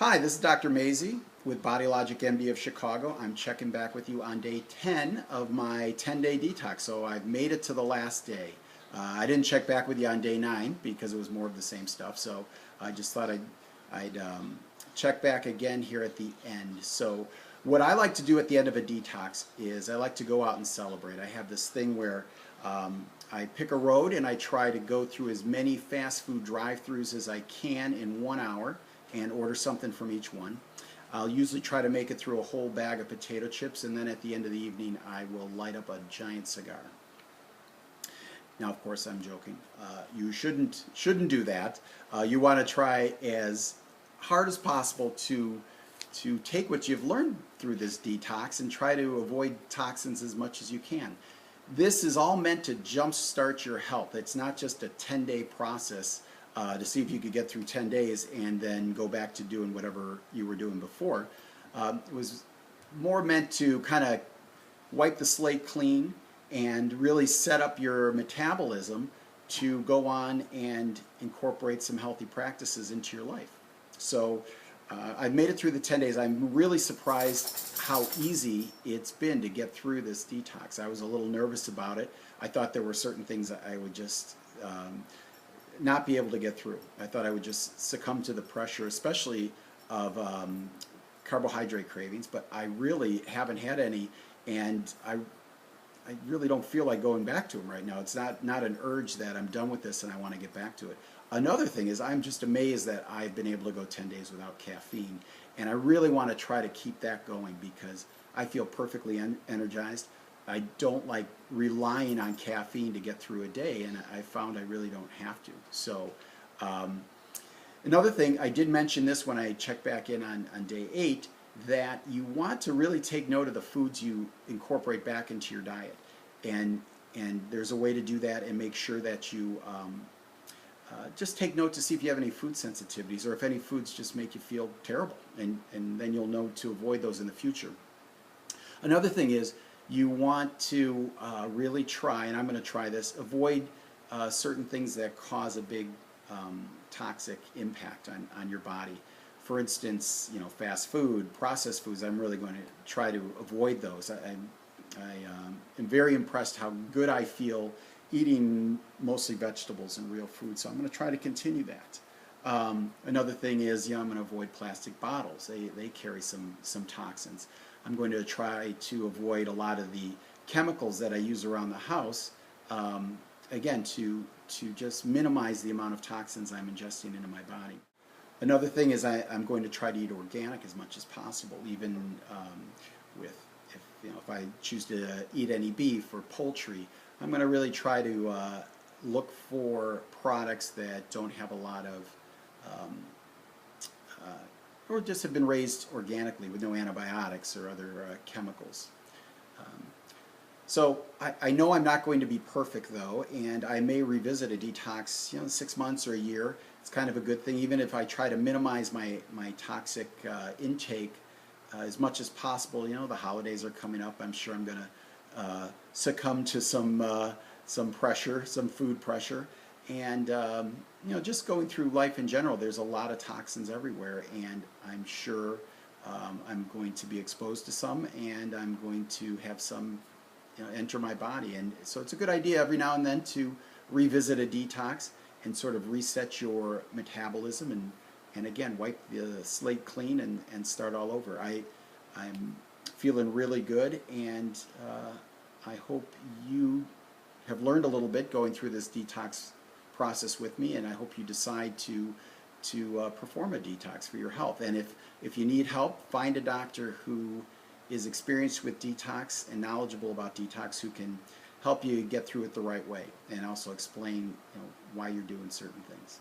Hi, this is Dr. Maisie with Body Logic MD of Chicago. I'm checking back with you on day 10 of my 10-day detox. So I've made it to the last day. I didn't check back with you on day 9 because it was more of the same stuff. So I just thought I'd check back again here at the end. So what I like to do at the end of a detox is I like to go out and celebrate. I have this thing where I pick a road and I try to go through as many fast food drive-thrus as I can in 1 hour and order something from each one. I'll usually try to make it through a whole bag of potato chips, and then at the end of the evening I will light up a giant cigar. Now, of course, I'm joking. You shouldn't do that. You want to try as hard as possible to take what you've learned through this detox and try to avoid toxins as much as you can. This is all meant to jumpstart your health. It's not just a 10-day process to see if you could get through 10 days and then go back to doing whatever you were doing before. It was more meant to kind of wipe the slate clean and really set up your metabolism to go on and incorporate some healthy practices into your life. So I've made it through the 10 days. I'm really surprised how easy it's been to get through this detox. I was a little nervous about it. I thought there were certain things that I would just not be able to get through. I thought I would just succumb to the pressure, especially of carbohydrate cravings, but I really haven't had any, and I really don't feel like going back to them right now. It's not an urge that I'm done with this and I want to get back to it. Another thing is I'm just amazed that I've been able to go 10 days without caffeine, and I really want to try to keep that going because I feel perfectly energized. I don't like relying on caffeine to get through a day, and I found I really don't have to. So another thing, I did mention this when I checked back in on day 8, that you want to really take note of the foods you incorporate back into your diet. And there's a way to do that and make sure that you just take note to see if you have any food sensitivities or if any foods just make you feel terrible, and then you'll know to avoid those in the future. Another thing is you want to really try, and I'm going to try this, avoid certain things that cause a big toxic impact on your body. For instance, fast food, processed foods. I'm really going to try to avoid those. I am very impressed how good I feel eating mostly vegetables and real food, so I'm going to try to continue that. Another thing is, I'm going to avoid plastic bottles. They carry some toxins. I'm going to try to avoid a lot of the chemicals that I use around the house, again, to just minimize the amount of toxins I'm ingesting into my body. Another thing is I'm going to try to eat organic as much as possible, even if I choose to eat any beef or poultry. I'm going to really try to look for products that don't have a lot of or just have been raised organically with no antibiotics or other chemicals. So I know I'm not going to be perfect, though, and I may revisit a detox in 6 months or a year. It's kind of a good thing, even if I try to minimize my toxic intake as much as possible. The holidays are coming up. I'm sure I'm going to succumb to some pressure, some food pressure. And just going through life in general, there's a lot of toxins everywhere, and I'm sure I'm going to be exposed to some, and I'm going to have some enter my body. And so it's a good idea every now and then to revisit a detox and sort of reset your metabolism and again, wipe the slate clean and start all over. I'm feeling really good, and I hope you have learned a little bit going through this detox process with me, and I hope you decide to perform a detox for your health. And if you need help, find a doctor who is experienced with detox and knowledgeable about detox, who can help you get through it the right way and also explain why you're doing certain things.